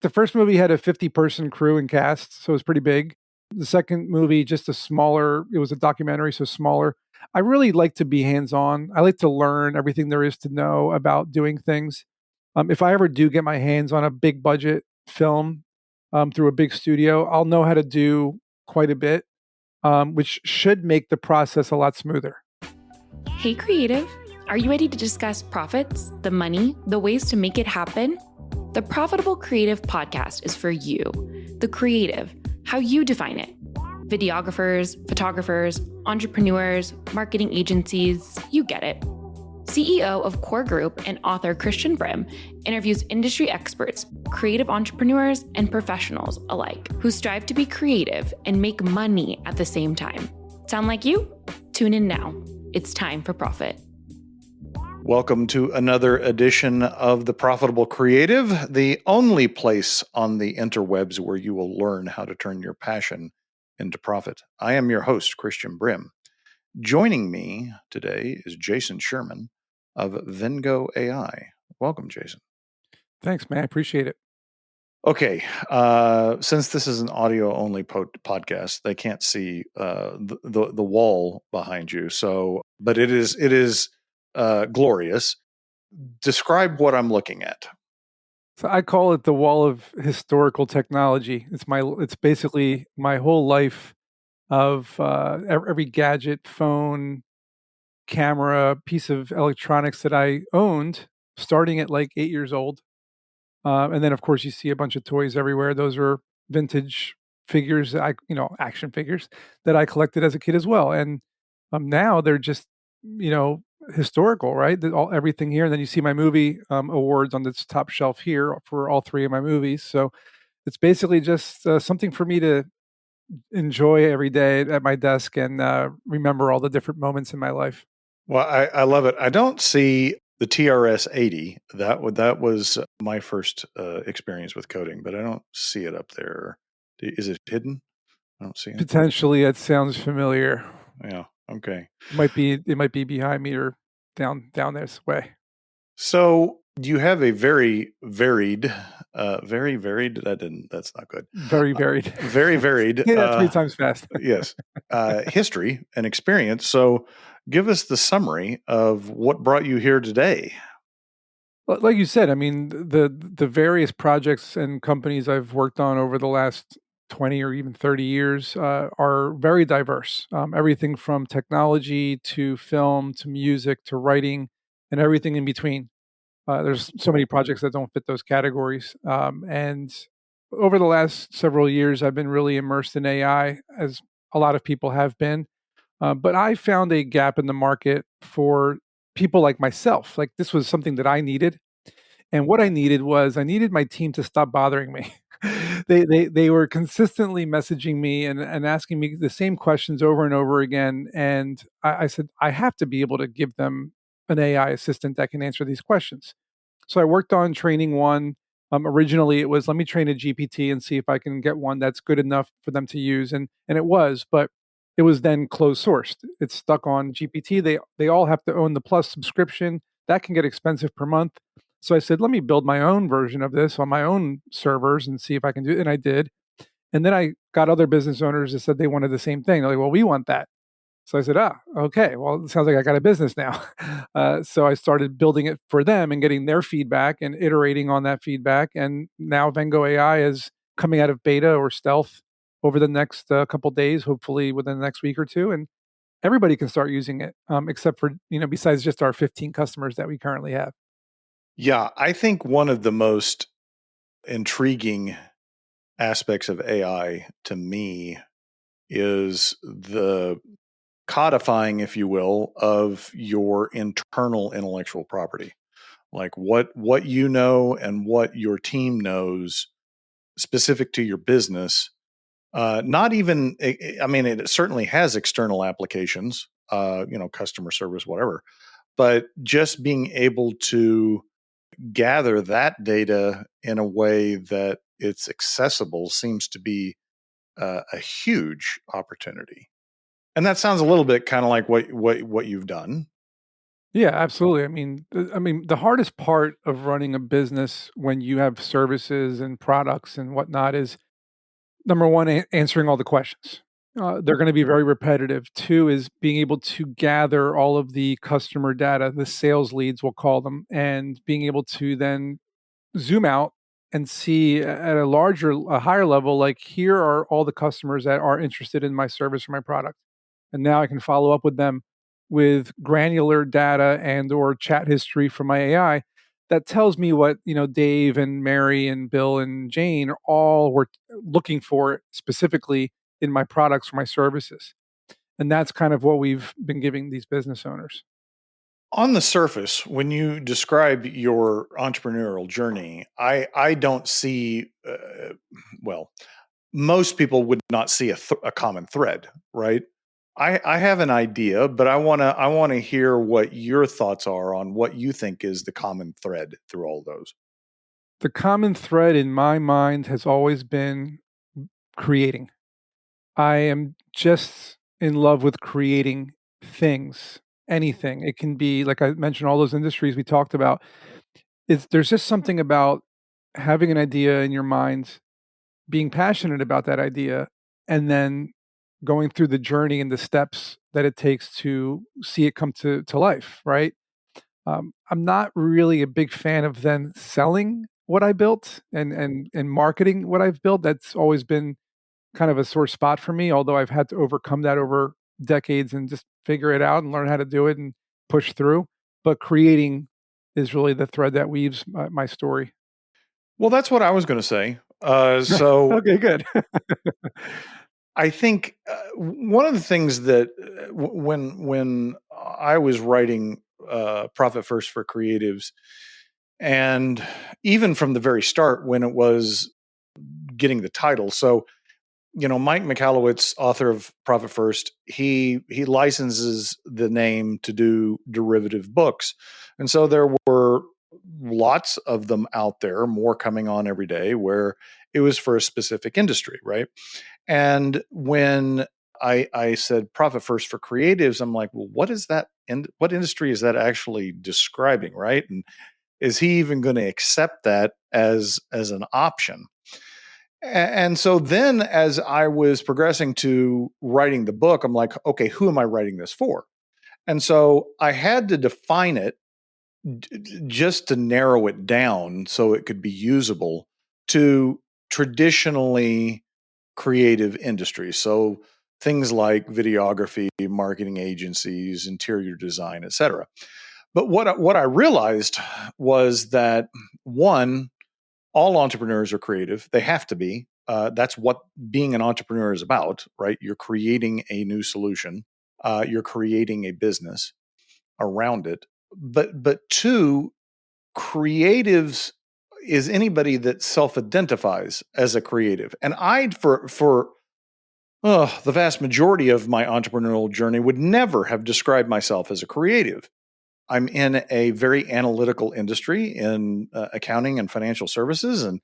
the first movie had a 50-person crew and cast, so it was pretty big. The second movie, just it was a documentary, so smaller. I really like to be hands-on. I like to learn everything there is to know about doing things. If I ever do get my hands on a big budget film through a big studio, I'll know how to do quite a bit, which should make the process a lot smoother. Hey, creative. Are you ready to discuss profits, the money, the ways to make it happen? The Profitable Creative Podcast is for you, the creative, how you define it. Videographers, photographers, entrepreneurs, marketing agencies, you get it. CEO of Core Group and author Christian Brim interviews industry experts, creative entrepreneurs, and professionals alike who strive to be creative and make money at the same time. Sound like you? Tune in now. It's time for profit. Welcome to another edition of The Profitable Creative, the only place on the interwebs where you will learn how to turn your passion into profit. I am your host, Christian Brim. Joining me today is Jason Sherman of Vingo AI. Welcome, Jason. Thanks, man. I appreciate it. Okay, since this is an audio-only podcast, they can't see the wall behind you. But it is glorious. Describe what I'm looking at. So I call it the wall of historical technology. It's basically my whole life of every gadget, phone, camera, piece of electronics that I owned, starting at like 8 years old. And then, of course, you see a bunch of toys everywhere. Those are vintage figures, action figures that I collected as a kid as well. And now they're just, historical, right? Everything here. And then you see my movie awards on this top shelf here for all three of my movies. So it's basically just something for me to enjoy every day at my desk and remember all the different moments in my life. Well, I love it. I don't see the TRS-80. That was my first experience with coding, but I don't see it up there. Is it hidden? I don't see it. Potentially, it sounds familiar. Yeah. Okay. It might be behind me or down this way. So you have a very varied. That's not good. Very varied. Very varied. Yeah, that 3 times fast. Yes. History and experience. So give us the summary of what brought you here today. Like you said, I mean, the various projects and companies I've worked on over the last 20 or even 30 years are very diverse. Everything from technology to film to music to writing and everything in between. There's so many projects that don't fit those categories. And over the last several years, I've been really immersed in AI, as a lot of people have been. But I found a gap in the market for people like myself. Like, this was something that I needed. And what I needed my team to stop bothering me. They were consistently messaging me and asking me the same questions over and over again. And I said, I have to be able to give them an AI assistant that can answer these questions. So I worked on training one. Originally, it was, let me train a GPT and see if I can get one that's good enough for them to use. And it was, but it was then closed sourced. It's stuck on GPT. They all have to own the Plus subscription. That can get expensive per month. So I said, let me build my own version of this on my own servers and see if I can do it. And I did. And then I got other business owners that said they wanted the same thing. They're like, well, we want that. So I said, okay, well, it sounds like I got a business now. So I started building it for them and getting their feedback and iterating on that feedback. And now Vingo AI is coming out of beta or stealth over the next couple days, hopefully within the next week or two. And everybody can start using it, except for, besides just our 15 customers that we currently have. Yeah, I think one of the most intriguing aspects of AI to me is the codifying, if you will, of your internal intellectual property. Like what you know and what your team knows specific to your business. Not even, I mean, it certainly has external applications, customer service, whatever, but just being able to gather that data in a way that it's accessible seems to be a huge opportunity. And that sounds a little bit kind of like what you've done. Yeah, absolutely. I mean, the hardest part of running a business when you have services and products and whatnot is number one, answering all the questions. They're going to be very repetitive. Two is being able to gather all of the customer data, the sales leads, we'll call them, and being able to then zoom out and see at a higher level, like here are all the customers that are interested in my service or my product. And now I can follow up with them with granular data and or chat history from my AI that tells me what, Dave and Mary and Bill and Jane all were looking for specifically in my products or my services. And that's kind of what we've been giving these business owners. On the surface, when you describe your entrepreneurial journey, I don't see, well, most people would not see a common thread, right? I have an idea, but I wanna hear what your thoughts are on what you think is the common thread through all those. The common thread in my mind has always been creating. I am just in love with creating things, anything. It can be, like I mentioned, all those industries we talked about. There's just something about having an idea in your mind, being passionate about that idea, and then going through the journey and the steps that it takes to see it come to life, right? I'm not really a big fan of then selling what I built and marketing what I've built. That's always been kind of a sore spot for me, although I've had to overcome that over decades and just figure it out and learn how to do it and push through. But creating is really the thread that weaves my story. Well, that's what I was gonna say. So Okay, good. I think one of the things that when I was writing Profit First for Creatives, and even from the very start when it was getting the title, so Mike Michalowicz, author of Profit First, he licenses the name to do derivative books, and so there were lots of them out there, more coming on every day, where it was for a specific industry, right? And when I said Profit First for Creatives, I'm like, well, what is that? What industry is that actually describing, right? And is he even going to accept that as an option? And so then, as I was progressing to writing the book, I'm like, okay, who am I writing this for? And so I had to define it just to narrow it down so it could be usable to traditionally creative industries. So things like videography, marketing agencies, interior design, etc. But what I realized was that one, all entrepreneurs are creative. They have to be. That's what being an entrepreneur is about, right? You're creating a new solution. You're creating a business around it. But two, creatives is anybody that self-identifies as a creative. And I for the vast majority of my entrepreneurial journey would never have described myself as a creative. I'm in a very analytical industry in accounting and financial services, and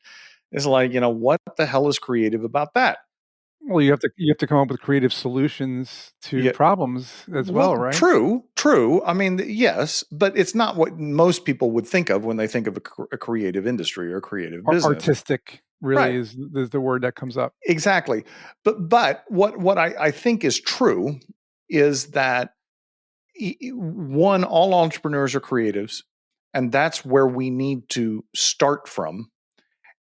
it's like, what the hell is creative about that? Well, you have to come up with creative solutions to Yeah, problems as well, well, right? true. I mean, yes, but it's not what most people would think of when they think of a creative industry or a creative business. Artistic really Right. is the word that comes up. Exactly. But what I think is true is that one, all entrepreneurs are creatives, and that's where we need to start from,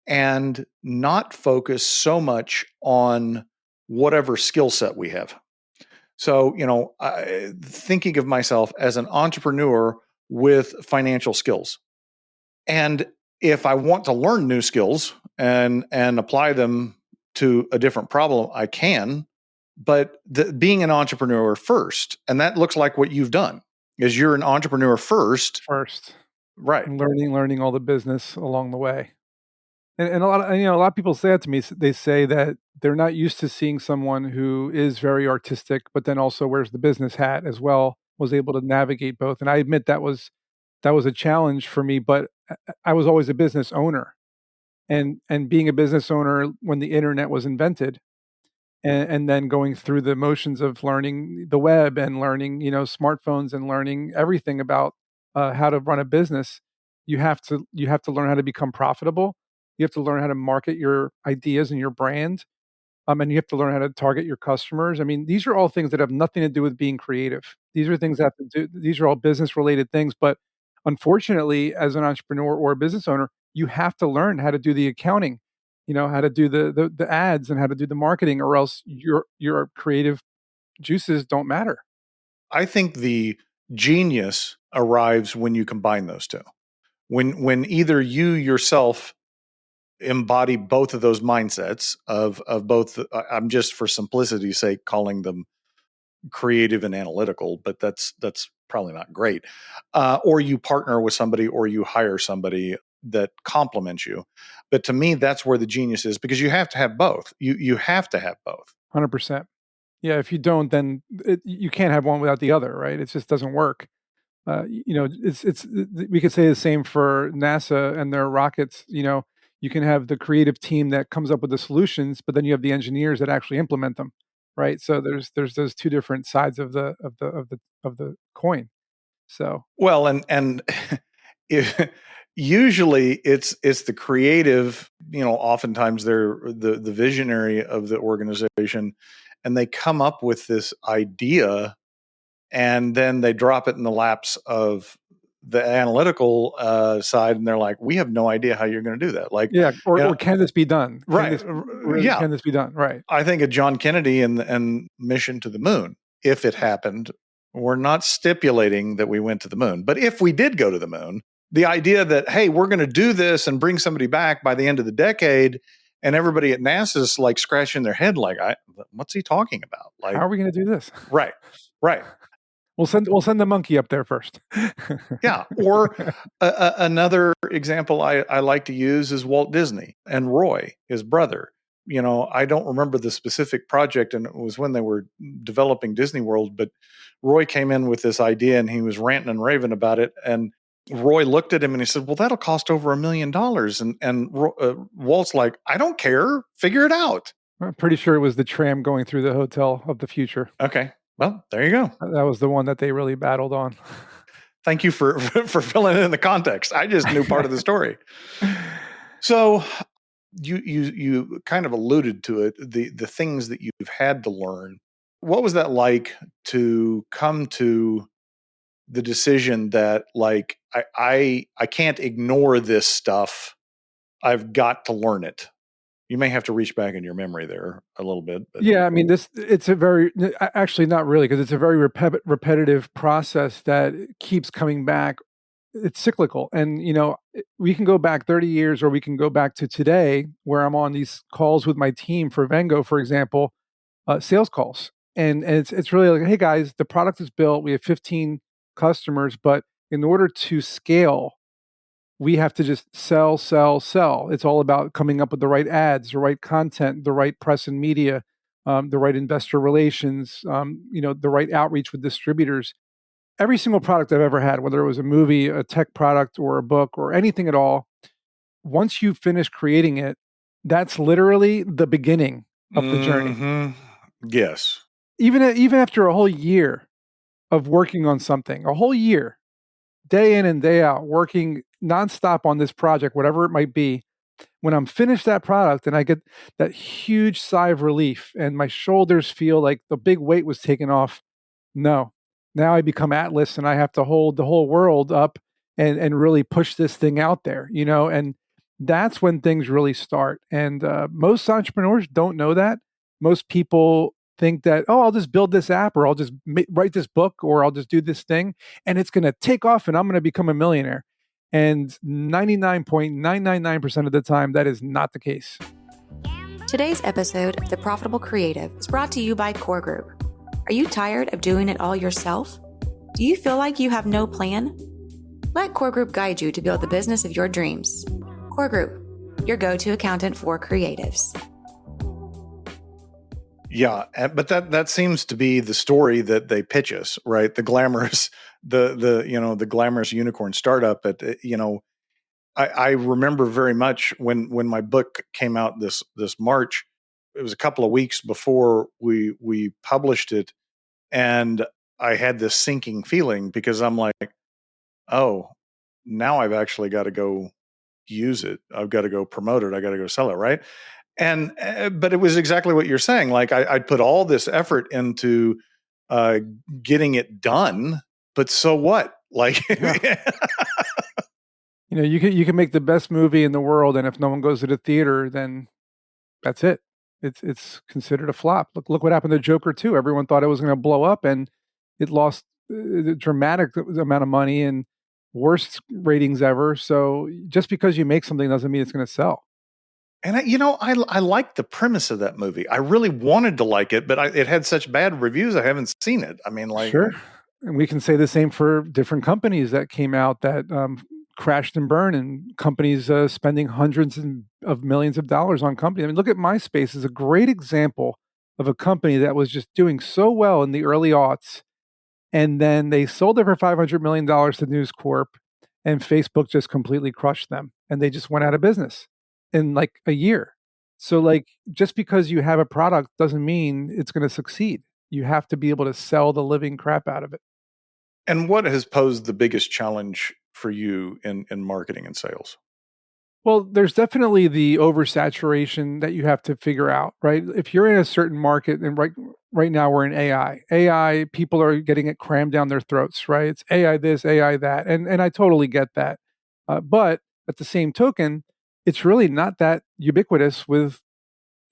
and not focus so much on whatever skill set we have. So, thinking of myself as an entrepreneur with financial skills. And if I want to learn new skills and apply them to a different problem, I can. But being an entrepreneur first, and that looks like what you've done, is you're an entrepreneur first, First, right? and learning all the business along the way. And a lot of people say that to me. They say that they're not used to seeing someone who is very artistic, but then also wears the business hat as well, was able to navigate both. And I admit that was a challenge for me, but I was always a business owner. And being a business owner when the internet was invented, and then going through the motions of learning the web and learning, smartphones and learning everything about how to run a business. You have to learn how to become profitable. You have to learn how to market your ideas and your brand. And you have to learn how to target your customers. I mean, these are all things that have nothing to do with being creative. These are things that have to do. These are all business related things. But unfortunately, as an entrepreneur or a business owner, you have to learn how to do the accounting, how to do the ads and how to do the marketing, or else your creative juices don't matter. I think the genius arrives when you combine those two. When either you yourself embody both of those mindsets of both. I'm just for simplicity's sake calling them creative and analytical, but that's probably not great. Or you partner with somebody, or you hire somebody that complements you. But to me, that's where the genius is, because you have to have both. You have to have both. 100%. Yeah, if you don't, then you can't have one without the other, right? It just doesn't work. It's we could say the same for NASA and their rockets. You can have the creative team that comes up with the solutions, but then you have the engineers that actually implement them, right? So there's those two different sides of the coin. So Well, and if, usually it's the creative. Oftentimes they're the visionary of the organization, and they come up with this idea, and then they drop it in the laps of the analytical side, and they're like, "We have no idea how you're going to do that." Like, yeah, you know, or can this be done? right? Yeah, Can this be done? Right. I think of John Kennedy and mission to the moon. If it happened, we're not stipulating that we went to the moon, but if we did go to the moon, the idea that, hey, we're going to do this and bring somebody back by the end of the decade, and everybody at NASA's like scratching their head, like, what's he talking about? How Like, are we going to do this? right, right. We'll send the monkey up there first. Yeah. Or another example I like to use is Walt Disney and Roy, his brother. I don't remember the specific project, and it was when they were developing Disney World, but Roy came in with this idea and he was ranting and raving about it. And Roy looked at him and he said, "Well, that'll cost over $1 million." And Walt's like, "I don't care. Figure it out." I'm pretty sure it was the tram going through the Hotel of the Future. Okay. Well, there you go. That was the one that they really battled on. Thank you for filling it in the context. I just knew part of the story. So you kind of alluded to it, the things that you've had to learn. What was that like to come to the decision that, like, I can't ignore this stuff. I've got to learn it. You may have to reach back in your memory there a little bit, but Yeah, I mean, it's a very actually not really, because it's a very repetitive process that keeps coming back. It's cyclical, and we can go back 30 years, or we can go back to today, where I'm on these calls with my team for Vengo, for example, sales calls, and it's really like, hey guys, the product is built, we have 15 customers, but in order to scale, we have to just sell, sell, sell. It's all about coming up with the right ads, the right content, the right press and media, the right investor relations, the right outreach with distributors. Every single product I've ever had, whether it was a movie, a tech product, or a book, or anything at all, once you finish creating it, that's literally the beginning of the journey. yes. Even after a whole year of working on something, a whole year, day in and day out, working nonstop on this project, whatever it might be, when I'm finished that product and I get that huge sigh of relief and my shoulders feel like the big weight was taken off, no. Now I become Atlas and I have to hold the whole world up and really push this thing out there, and that's when things really start. And most entrepreneurs don't know that. Most people think that, oh, I'll just build this app, or I'll just write this book, or I'll just do this thing, and it's going to take off and I'm going to become a millionaire. And 99.999% of the time, that is not the case. Today's episode of The Profitable Creative is brought to you by Core Group. Are you tired of doing it all yourself? Do you feel like you have no plan? Let Core Group guide you to build the business of your dreams. Core Group, your go-to accountant for creatives. Yeah, but that seems to be the story that they pitch us, right? The glamorous, the glamorous unicorn startup. I remember very much when my book came out this March. it was a couple of weeks before we published it, and I had this sinking feeling because I'm like, oh, now I've actually got to go use it. I've got to go promote it. I got to go sell it, right? And but it was exactly what you're saying. Like I'd put all this effort into uh, getting it done, but so what? Like, Yeah. You can make the best movie in the world, and if no one goes to the theater, then that's it. It's considered a flop. Look what happened to Joker 2. Everyone thought it was going to blow up, and it lost a dramatic amount of money and worst ratings ever. So just because you make something doesn't mean it's going to sell. and I liked the premise of that movie. I really wanted to like it, but it had such bad reviews. I haven't seen it. I mean, like, Sure. And we can say the same for different companies that came out that crashed and burned, and companies spending hundreds of millions of dollars on companies. I mean, look at MySpace is a great example of a company that was just doing so well in the early aughts, and then they sold it for $500 million to News Corp, and Facebook just completely crushed them, and they just went out of business in like a year. So, like, just because you have a product doesn't mean it's going to succeed. You have to be able to sell the living crap out of it. and what has posed the biggest challenge for you in marketing and sales? Well, there's definitely the oversaturation that you have to figure out, right? If you're in a certain market, and right now we're in AI. AI, people are getting it crammed down their throats, right? It's AI this, AI that, and I totally get that. But at the same token, it's really not that ubiquitous with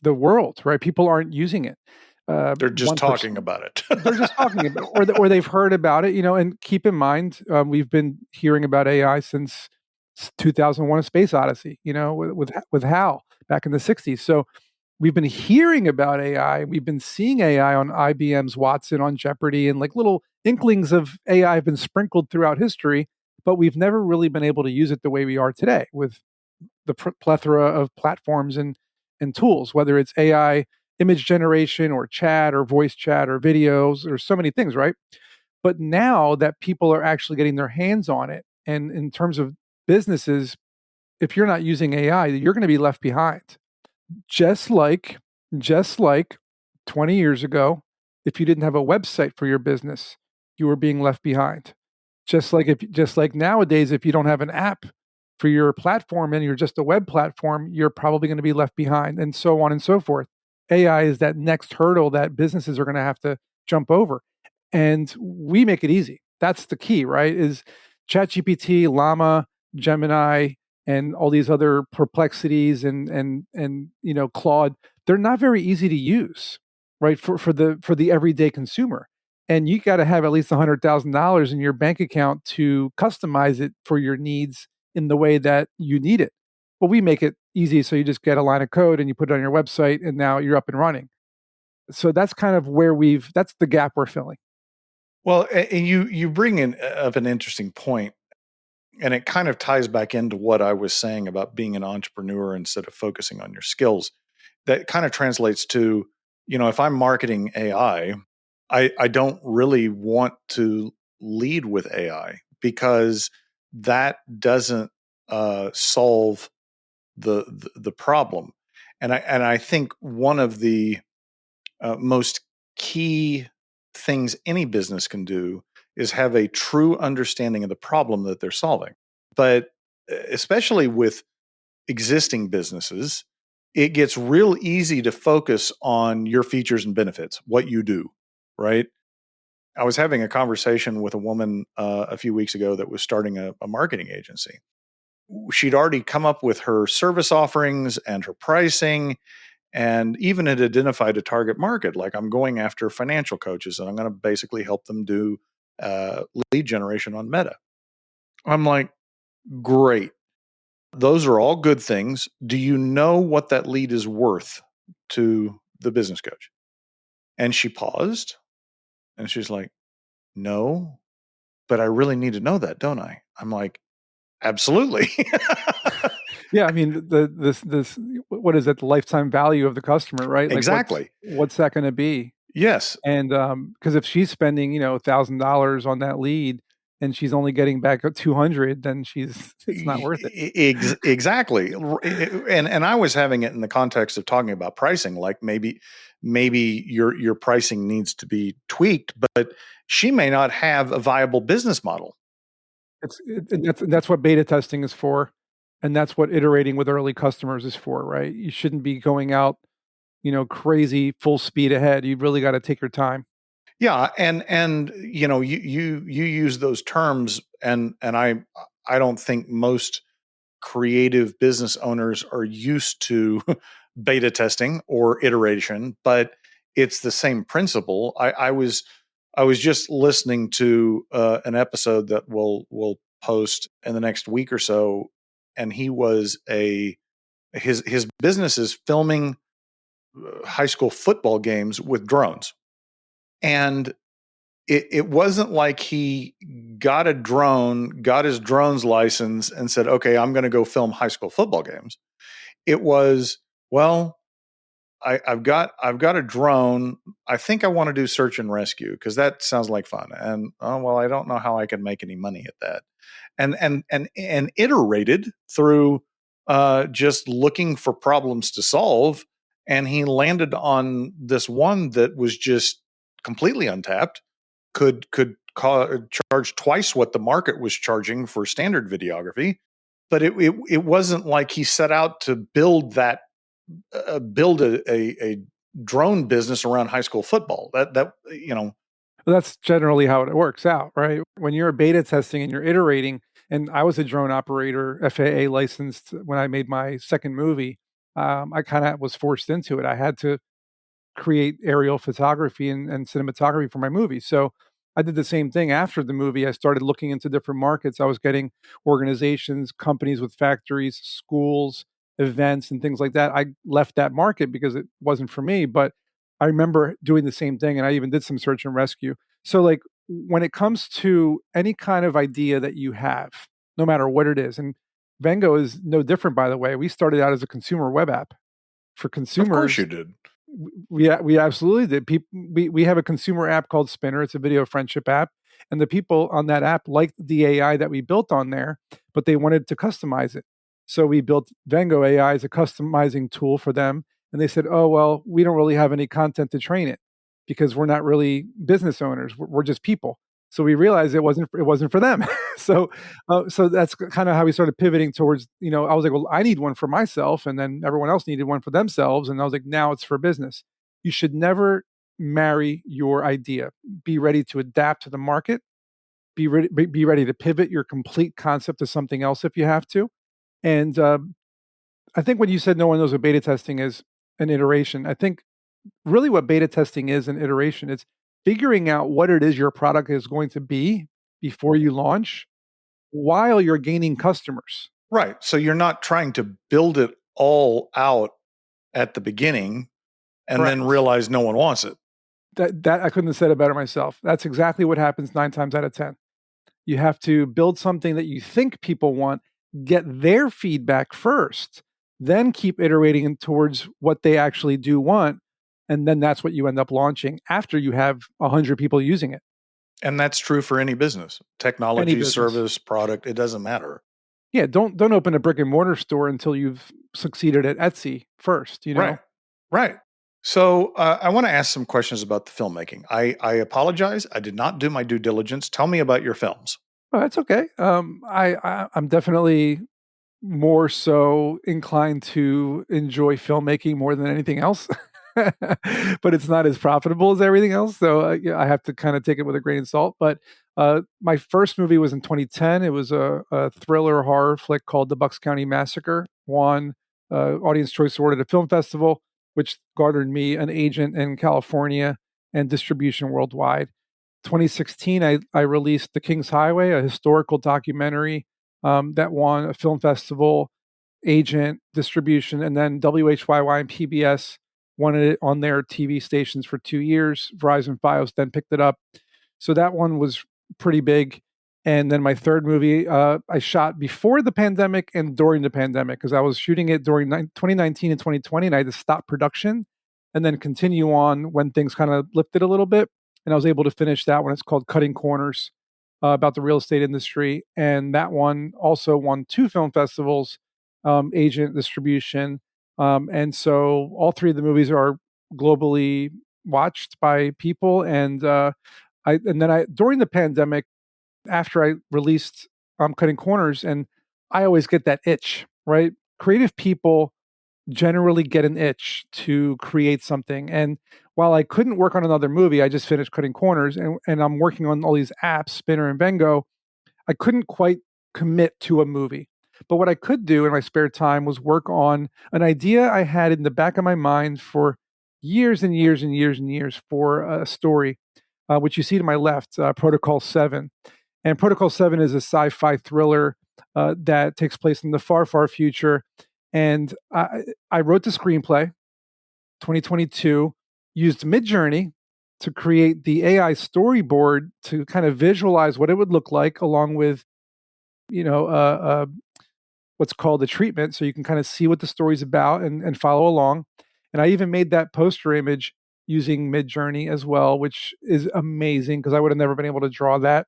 the world, right? People aren't using it. They're just 1%. talking about it. They're just talking about, or they've heard about it, and keep in mind, we've been hearing about AI since 2001: A Space Odyssey, with Hal back in the '60s. So we've been hearing about AI. We've been seeing AI on IBM's Watson, on Jeopardy, and like little inklings of AI have been sprinkled throughout history, but we've never really been able to use it the way we are today with the plethora of platforms and tools, whether it's AI image generation or chat or voice chat or videos. There's so many things, right? But now that people are actually getting their hands on it, and in terms of businesses, if you're not using AI, you're going to be left behind. Just like, just like 20 years ago, if you didn't have a website for your business, you were being left behind. Just like nowadays, if you don't have an app for your platform and you're just a web platform, you're probably going to be left behind, and so on and so forth. AI is that next hurdle that businesses are going to have to jump over, and we make it easy. That's the key, right? Is ChatGPT, Llama, Gemini, and all these other perplexities and Claude. They're not very easy to use, right? For the everyday consumer, and you got to have at least $100,000 in your bank account to customize it for your needs in the way that you need it. Well, we make it easy, so you just get a line of code and you put it on your website, and now you're up and running. So that's kind of where that's the gap we're filling. Well, and you bring in up an interesting point, and it kind of ties back into what I was saying about being an entrepreneur instead of focusing on your skills. That kind of translates to, if I'm marketing AI, I don't really want to lead with AI because that doesn't solve the problem. And I think one of the most key things any business can do is have a true understanding of the problem that they're solving. But especially with existing businesses, it gets real easy to focus on your features and benefits, what you do, right? I was having a conversation with a woman a few weeks ago that was starting a marketing agency. She'd already come up with her service offerings and her pricing, and even had identified a target market. Like, I'm going after financial coaches and I'm going to basically help them do lead generation on Meta. I'm like, great. Those are all good things. Do you know what that lead is worth to the business coach? And she paused and she's like, no, but I really need to know that, don't I? I'm like, absolutely. Yeah, I mean, this what is it? The lifetime value of the customer, right? Like, Exactly. what's that going to be? Yes. And because if she's spending $1,000 on that lead, and she's only getting back 200, then it's not worth it. Exactly. And I was having it in the context of talking about pricing, like maybe your pricing needs to be tweaked, but she may not have a viable business model. That's what beta testing is for, and that's what iterating with early customers is for, right? You shouldn't be going out, crazy full speed ahead. You've really got to take your time. Yeah, and you use those terms, and I don't think most creative business owners are used to beta testing or iteration, but it's the same principle. I was just listening to an episode that we'll post in the next week or so, and his business is filming high school football games with drones, and it wasn't like he got his drone's license and said, okay, I'm going to go film high school football games. It was, well, I've got a drone. I think I want to do search and rescue because that sounds like fun. And oh, well, I don't know how I can make any money at that. And iterated through just looking for problems to solve. And he landed on this one that was just completely untapped, could charge twice what the market was charging for standard videography. But it wasn't like he set out to build a drone business around high school football. Well, that's generally how it works out, right? When you're beta testing and you're iterating, and I was a drone operator, FAA licensed when I made my second movie. I kind of was forced into it. I had to create aerial photography and cinematography for my movie. So I did the same thing after the movie. I started looking into different markets. I was getting organizations, companies with factories, schools, events, and things like that. I left that market because it wasn't for me. But I remember doing the same thing, and I even did some search and rescue. So, like, when it comes to any kind of idea that you have, no matter what it is, and Vengo is no different, by the way. We started out as a consumer web app for Of course you consumers. did. We absolutely did. We have a consumer app called Spinner. It's a video friendship app, and the people on that app liked the AI that we built on there, but they wanted to customize it. So we built Vingo AI as a customizing tool for them, and they said, "Oh well, we don't really have any content to train it because we're not really business owners. We're just people." So we realized it wasn't for them. So that's kind of how we started pivoting towards, I was like, well, I need one for myself. And then everyone else needed one for themselves. And I was like, now it's for business. You should never marry your idea. Be ready to adapt to the market. Be ready to pivot your complete concept to something else if you have to. And I think when you said no one knows what beta testing is, an iteration, I think really what beta testing is an iteration. It's figuring out what it is your product is going to be before you launch while you're gaining customers. Right. So you're not trying to build it all out at the beginning and Correct. then realize no one wants it. That I couldn't have said it better myself. That's exactly what happens 9 times out of 10. You have to build something that you think people want, get their feedback first, then keep iterating towards what they actually do want, and then that's what you end up launching after you have 100 people using it. And that's true for any business, technology, Any business. service, product. It doesn't matter. Yeah, don't open a brick and mortar store until you've succeeded at Etsy first. Right. So I want to ask some questions about the filmmaking. I apologize. I did not do my due diligence. Tell me about your films. Oh, that's okay. I'm definitely more so inclined to enjoy filmmaking more than anything else. But it's not as profitable as everything else. So yeah, I have to kind of take it with a grain of salt. But my first movie was in 2010. It was a thriller horror flick called The Bucks County Massacre. Won Audience Choice Award at a film festival, which garnered me an agent in California and distribution worldwide. 2016, I released The King's Highway, a historical documentary that won a film festival, agent, distribution, and then WHYY and PBS wanted it on their TV stations for 2 years. Verizon Fios then picked it up. So that one was pretty big. And then my third movie, I shot before the pandemic and during the pandemic because I was shooting it during 2019 and 2020, and I had to stop production and then continue on when things kind of lifted a little bit. And I was able to finish that one. It's called Cutting Corners. about the real estate industry. And that one also won 2 film festivals, agent distribution. And so all 3 of the movies are globally watched by people. And during the pandemic, after I released Cutting Corners, and I always get that itch, right? Creative people generally get an itch to create something. And while I couldn't work on another movie, I just finished Cutting Corners, and I'm working on all these apps, Spinner and Vengo. I couldn't quite commit to a movie. But what I could do in my spare time was work on an idea I had in the back of my mind for years and years and years and years for a story, which you see to my left, Protocol 7. And Protocol 7 is a sci fi thriller that takes place in the far, far future. And I wrote the screenplay, 2022, used Midjourney to create the AI storyboard to kind of visualize what it would look like, along with, you know, what's called the treatment, so you can kind of see what the story's about and follow along. And I even made that poster image using Midjourney as well, which is amazing because I would have never been able to draw that.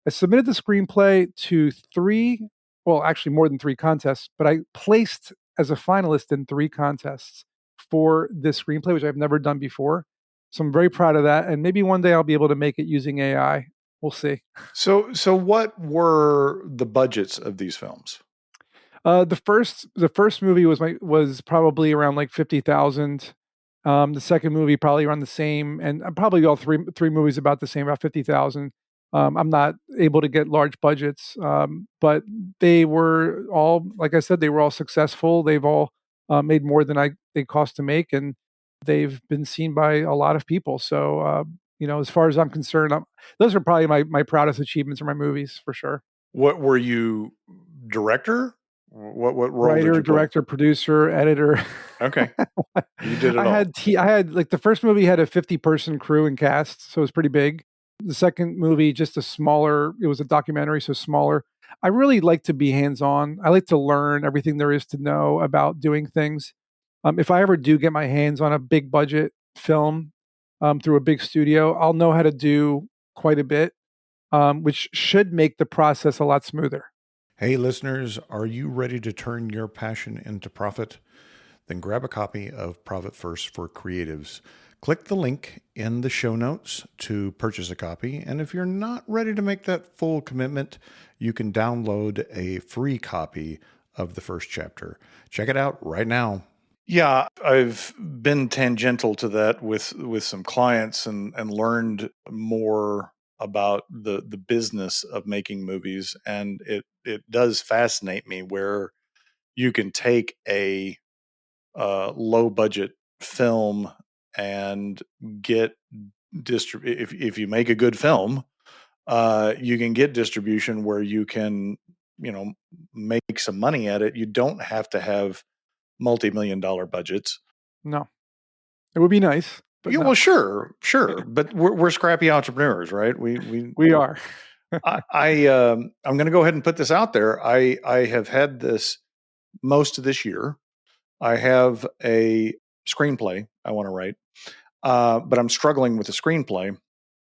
I submitted the screenplay to 3, well, actually more than 3 contests, but I placed as a finalist in 3 contests for this screenplay, which I've never done before. So I'm very proud of that. And maybe one day I'll be able to make it using AI. We'll see. So what were the budgets of these films? The first movie was probably around like 50,000. The second movie probably around the same, and probably all three movies about the same, about 50,000. I'm not able to get large budgets, but they were all, like I said, they were all successful. They've all made more than they cost to make, and they've been seen by a lot of people. So, as far as I'm concerned, those are probably my proudest achievements in my movies for sure. What were you, director? What role did Writer, you play? director, producer, editor. Okay, you did it all. I had like the first movie had a 50-person crew and cast, so it was pretty big. The second movie, just a smaller. It was a documentary, so smaller. I really like to be hands-on. I like to learn everything there is to know about doing things. If I ever do get my hands on a big budget film through a big studio, I'll know how to do quite a bit, which should make the process a lot smoother. Hey, listeners, are you ready to turn your passion into profit? Then grab a copy of Profit First for Creatives. Click the link in the show notes to purchase a copy. And if you're not ready to make that full commitment, you can download a free copy of the first chapter. Check it out right now. Yeah, I've been tangential to that with some clients and learned more about the business of making movies, and it does fascinate me where you can take a low budget film and get if you make a good film, you can get distribution where you can make some money at it. You don't have to have multi-million-dollar budgets. No, it would be nice. But Yeah, no. well, sure, but we're scrappy entrepreneurs, right? We are. I'm going to go ahead and put this out there. I have had this most of this year. I have a screenplay I want to write, but I'm struggling with the screenplay,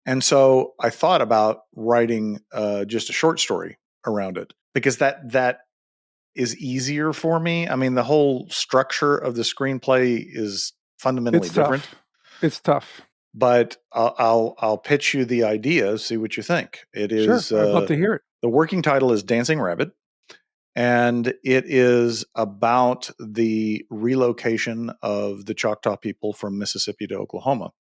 and so I thought about writing just a short story around it because that is easier for me. I mean, the whole structure of the screenplay is fundamentally different. It's tough. But I'll pitch you the idea, see what you think. It is. Sure, I'd love to hear it. The working title is Dancing Rabbit, and it is about the relocation of the Choctaw people from Mississippi to Oklahoma.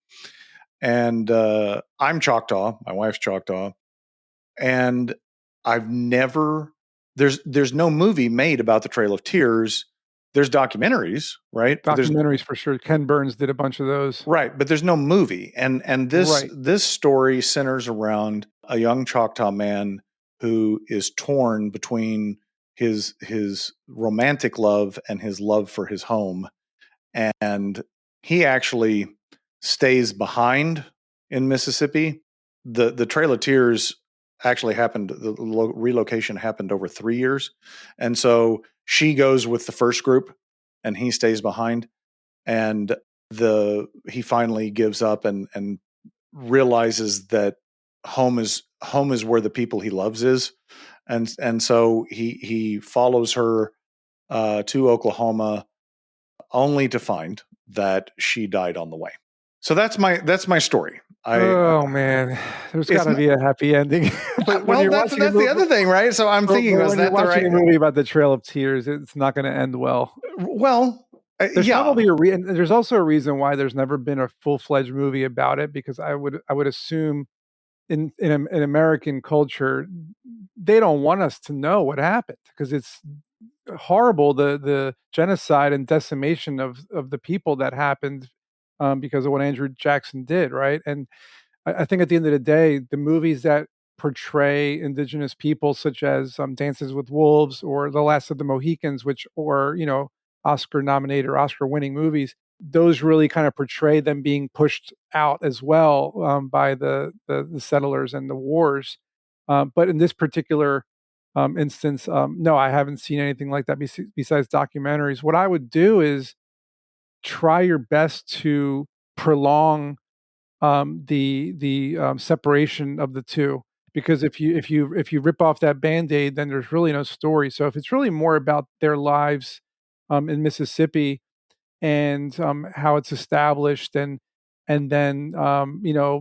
And I'm Choctaw. My wife's Choctaw, and I've never. There's no movie made about the Trail of Tears. There's documentaries, right? Documentaries for sure. Ken Burns did a bunch of those. Right, but there's no movie. And this story centers around a young Choctaw man who is torn between his romantic love and his love for his home. And he actually stays behind in Mississippi. The Trail of Tears actually happened, the relocation happened over 3 years. And so she goes with the first group and he stays behind. And he finally gives up and realizes that home is home is where the people he loves is, and so he follows her to Oklahoma, only to find that she died on the way. So that's my story. Oh man, there's got It's to not, be a happy ending. But when well, you're that's watching a the movie, other thing, right? So I'm thinking, was when you're that the watching right? a movie about the Trail of Tears, it's not going to end well. Well, There's yeah. probably and there's also a reason why there's never been a full-fledged movie about it, because I would assume in American culture they don't want us to know what happened, because it's horrible, the genocide and decimation of the people that happened, because of what Andrew Jackson did, right? And I think at the end of the day, the movies that portray indigenous people, such as Dances with Wolves or The Last of the Mohicans, which or Oscar nominated or Oscar winning movies, those really kind of portray them being pushed out as well, by the settlers and the wars. But in this particular instance, no, I haven't seen anything like that besides documentaries. What I would do is try your best to prolong the separation of the two, because if you rip off that band-aid, then there's really no story. So if it's really more about their lives in Mississippi, and how it's established, and then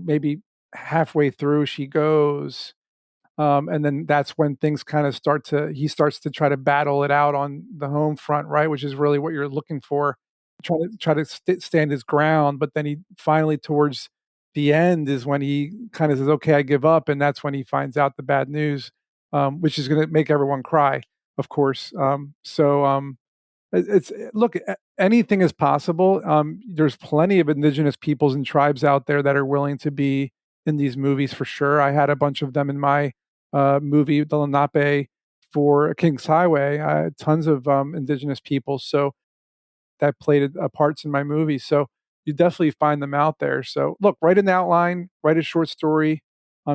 maybe halfway through she goes, and then that's when things kind of he starts to try to battle it out on the home front, right? Which is really what you're looking for. Try to stand his ground, but then he finally, towards the end, is when he kind of says, "Okay, I give up," and that's when he finds out the bad news, which is going to make everyone cry, of course. It's look, anything is possible. There's plenty of indigenous peoples and tribes out there that are willing to be in these movies for sure. I had a bunch of them in my movie, The Lenape, for King's Highway. I had tons of indigenous people, so that played parts in my movie. So you definitely find them out there. So look, write an outline, write a short story,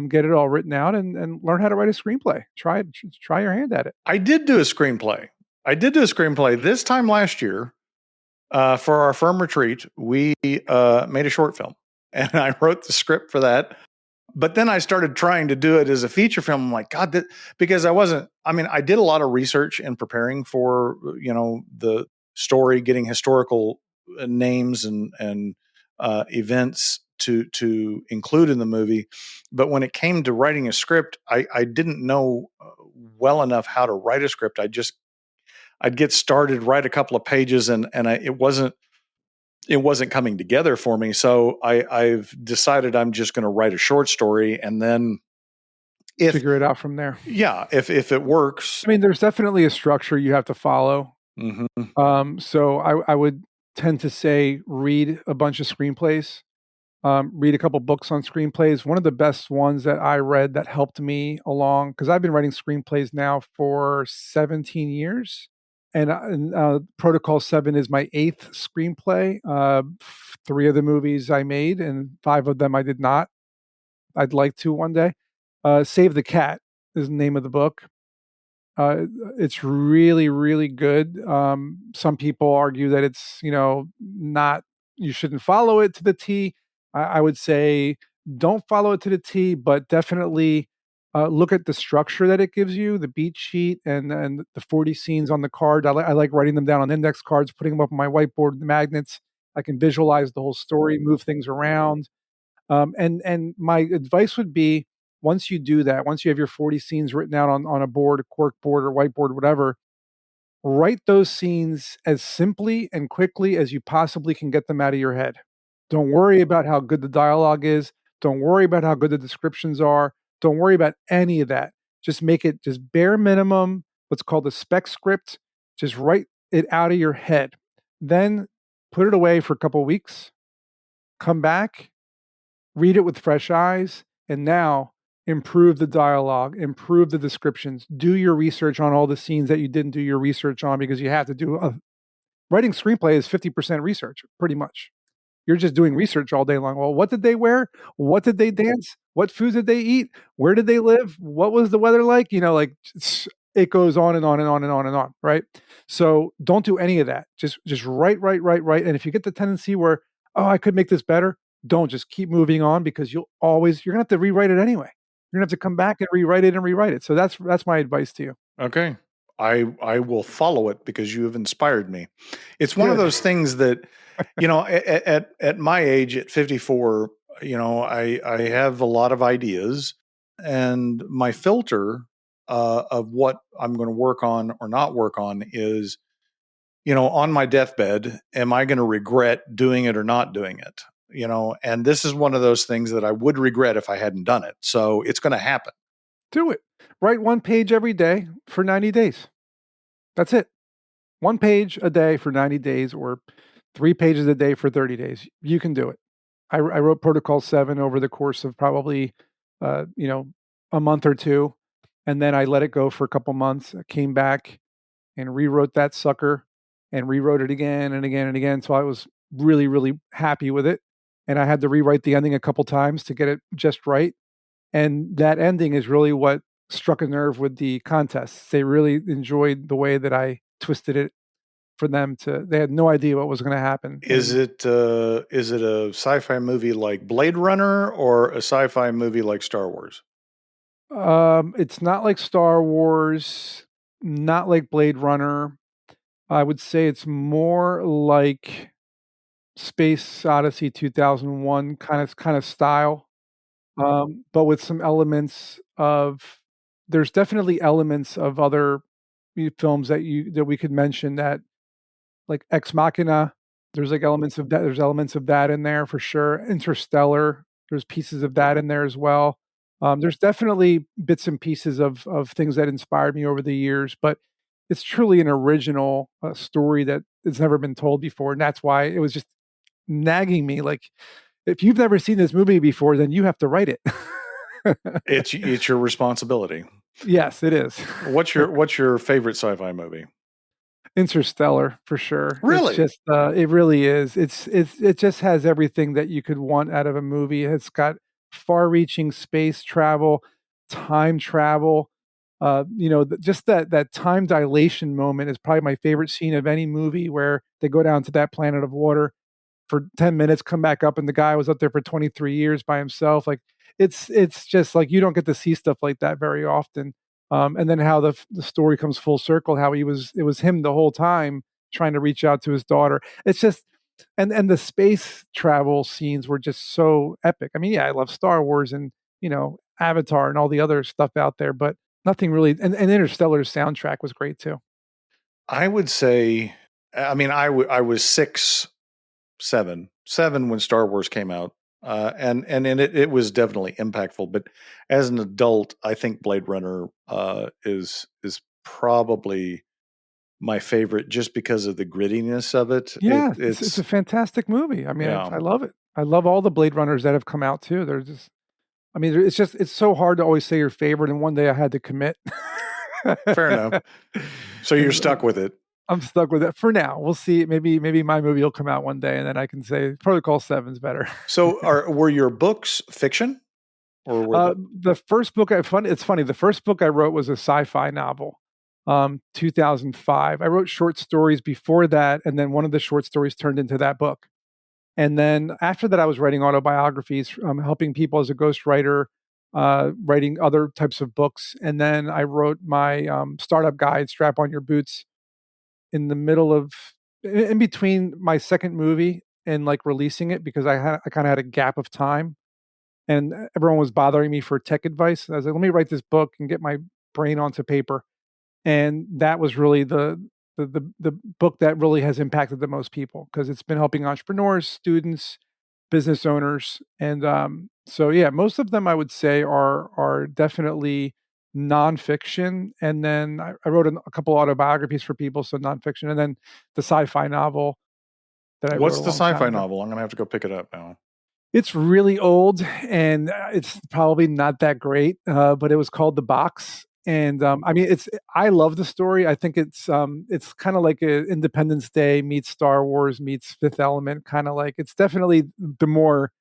get it all written out, and learn how to write a screenplay. Try it. Try your hand at it. I did do a screenplay. This time last year, for our firm retreat. We made a short film, and I wrote the script for that. But then I started trying to do it as a feature film. I'm like, God, because I did a lot of research in preparing for, the story, getting historical names and events to include in the movie. But when it came to writing a script, I didn't know well enough how to write a script. I'd get started, write a couple of pages, and it wasn't coming together for me. So I've decided I'm just going to write a short story, and then Figure it out from there. if it works. I mean, there's definitely a structure you have to follow. Mm-hmm. So I would tend to say read a bunch of screenplays, read a couple books on screenplays. One of the best ones that I read that helped me along, because I've been writing screenplays now for 17 years. And Protocol 7 is my 8th screenplay. 3 of the movies I made, and 5 of them I did not. I'd like to one day. Save the Cat is the name of the book. It's really, really good. Some people argue that it's, not, you shouldn't follow it to the T. I would say don't follow it to the T, but definitely look at the structure that it gives you, the beat sheet and the 40 scenes on the card. I like writing them down on index cards, putting them up on my whiteboard with the magnets. I can visualize the whole story, move things around. And my advice would be, once you do that, once you have your 40 scenes written out on a board, a cork board or whiteboard, whatever, write those scenes as simply and quickly as you possibly can get them out of your head. Don't worry about how good the dialogue is. Don't worry about how good the descriptions are. Don't worry about any of that. Just make it just bare minimum, what's called a spec script. Just write it out of your head. Then put it away for a couple of weeks. Come back, read it with fresh eyes, and now improve the dialogue, improve the descriptions, do your research on all the scenes that you didn't do your research on, because you have to do writing screenplay is 50% research, pretty much. You're just doing research all day long. Well, what did they wear? What did they dance? What foods did they eat? Where did they live? What was the weather like? It goes on and on and on and on and on, right? So don't do any of that. Just write, write, write, write. And if you get the tendency where, oh, I could make this better, don't, just keep moving on, because you're gonna have to rewrite it anyway. You're gonna have to come back and rewrite it. So that's my advice to you. Okay. I will follow it because you have inspired me. It's one of Good. those things that, at my age, at 54, I have a lot of ideas, and my filter of what I'm going to work on or not work on is, on my deathbed, am I going to regret doing it or not doing it? And this is one of those things that I would regret if I hadn't done it. So it's going to happen. Do it. Write 1 page every day for 90 days. That's it. 1 page a day for 90 days or 3 pages a day for 30 days. You can do it. I wrote Protocol 7 over the course of probably, a month or two, and then I let it go for a couple months. I came back and rewrote that sucker and rewrote it again and again and again. So I was really, really happy with it. And I had to rewrite the ending a couple times to get it just right. And that ending is really what struck a nerve with the contests. They really enjoyed the way that I twisted it for them they had no idea what was going to happen. Is it a sci-fi movie like Blade Runner or a sci-fi movie like Star Wars? It's not like Star Wars, not like Blade Runner. I would say it's more like Space Odyssey 2001 kind of style, but with some elements of. There's definitely elements of other films that we could mention that, like Ex Machina. There's like elements of that. There's elements of that in there for sure. Interstellar. There's pieces of that in there as well. There's definitely bits and pieces of things that inspired me over the years, but it's truly an original story that has never been told before, and that's why it was just nagging me. Like, if you've never seen this movie before, then you have to write it. It's your responsibility. Yes, it is. What's your favorite sci-fi movie? Interstellar, for sure. Really? It's just, it really is. It just has everything that you could want out of a movie. It's got far-reaching space travel, time travel. Just that time dilation moment is probably my favorite scene of any movie, where they go down to that planet of water for 10 minutes, come back up, and the guy was up there for 23 years by himself. Like, it's just like, you don't get to see stuff like that very often. And then how the story comes full circle, how it was him the whole time trying to reach out to his daughter. It's just, and the space travel scenes were just so epic. I mean, yeah, I love Star Wars and, Avatar and all the other stuff out there, but nothing really. And Interstellar's soundtrack was great too. I would say, I mean, I was 7 when Star Wars came out, and it was definitely impactful. But as an adult, I think Blade Runner is probably my favorite, just because of the grittiness of it. Yeah, it's a fantastic movie. I mean, Yeah. I love it. I love all the Blade Runners that have come out too. They're just, I mean, it's so hard to always say your favorite, and one day I had to commit. Fair enough. So you're stuck with it. I'm stuck with it for now. We'll see. Maybe my movie will come out one day, and then I can say Protocol 7's better. So were your books fiction? Or were The first book it's funny. The first book I wrote was a sci-fi novel, 2005. I wrote short stories before that, and then one of the short stories turned into that book. And then after that, I was writing autobiographies, helping people as a ghostwriter, writing other types of books. And then I wrote my startup guide, Strap On Your Boots, in the middle of, in between my second movie and like releasing it, because I kind of had a gap of time, and everyone was bothering me for tech advice. I was like, let me write this book and get my brain onto paper. And that was really the book that really has impacted the most people, because it's been helping entrepreneurs, students, business owners. And so yeah, most of them I would say are definitely nonfiction. And then I wrote a couple autobiographies for people, so nonfiction. And then the sci-fi novel that I wrote What's a the long time sci-fi ago. novel? I'm gonna have to go pick it up now. It's really old, and it's probably not that great, but it was called The Box. And I mean, I love the story. I think it's kind of like a Independence Day meets Star Wars meets Fifth Element, kind of like. It's definitely the more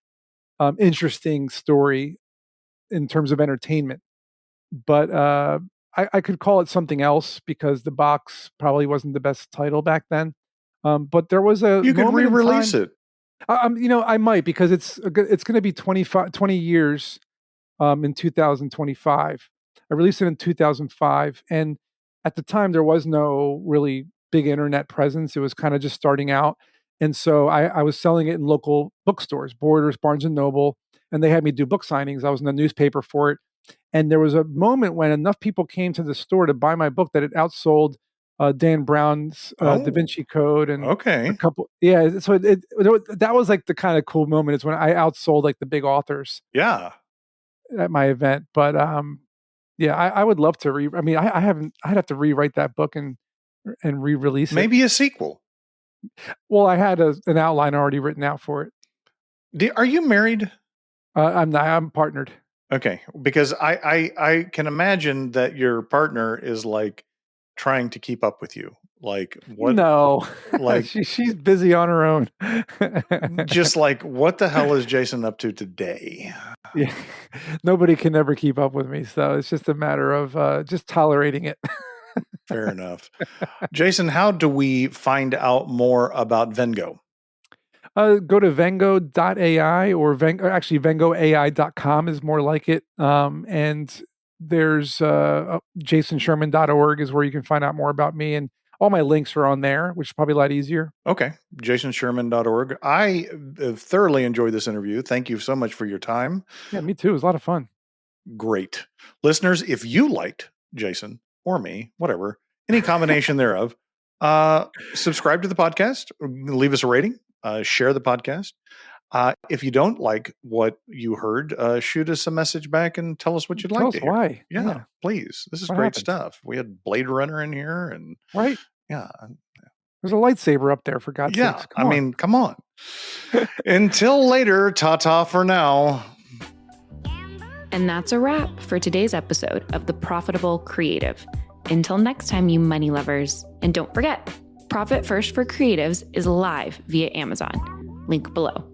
interesting story in terms of entertainment. But I could call it something else, because The Box probably wasn't the best title back then. But there was a You could moment in re-release time. it. I might, because it's going to be 20 years in 2025. I released it in 2005. And at the time, there was no really big internet presence. It was kind of just starting out. And so I was selling it in local bookstores, Borders, Barnes and Noble, and they had me do book signings. I was in the newspaper for it. And there was a moment when enough people came to the store to buy my book that it outsold Dan Brown's Da Oh, Vinci Code and a okay. couple. Yeah, so that was like the kind of cool moment. Is when I outsold like the big authors Yeah. at my event. But yeah, I would love to I mean, I haven't. I'd have to rewrite that book and re-release it. Maybe a sequel. Well, I had an outline already written out for it. Are you married? I'm not. I'm partnered. Okay, because I can imagine that your partner is like trying to keep up with you. Like what? No, Like she's busy on her own. just like what the hell is Jason up to today? Yeah, nobody can ever keep up with me, so it's just a matter of just tolerating it. Fair enough. Jason, how do we find out more about Vengo? Go to vengo.ai or actually vengoai.com is more like it. And there's jasonsherman.org is where you can find out more about me. And all my links are on there, which is probably a lot easier. Okay, jasonsherman.org. I thoroughly enjoyed this interview. Thank you so much for your time. Yeah, me too. It was a lot of fun. Great. Listeners, if you liked Jason or me, whatever, any combination thereof, subscribe to the podcast, leave us a rating, share the podcast. If you don't like what you heard, shoot us a message back and tell us what you'd Tell like us to hear. why. Yeah, please. This is What great happened? stuff. We had Blade Runner in here and Right? yeah. There's a lightsaber up there, for God's Yeah. sakes. I mean, come on. Until later, ta-ta for now. And that's a wrap for today's episode of The Profitable Creative. Until next time, you money lovers. And don't forget, Profit First for Creatives is live via Amazon. Link below.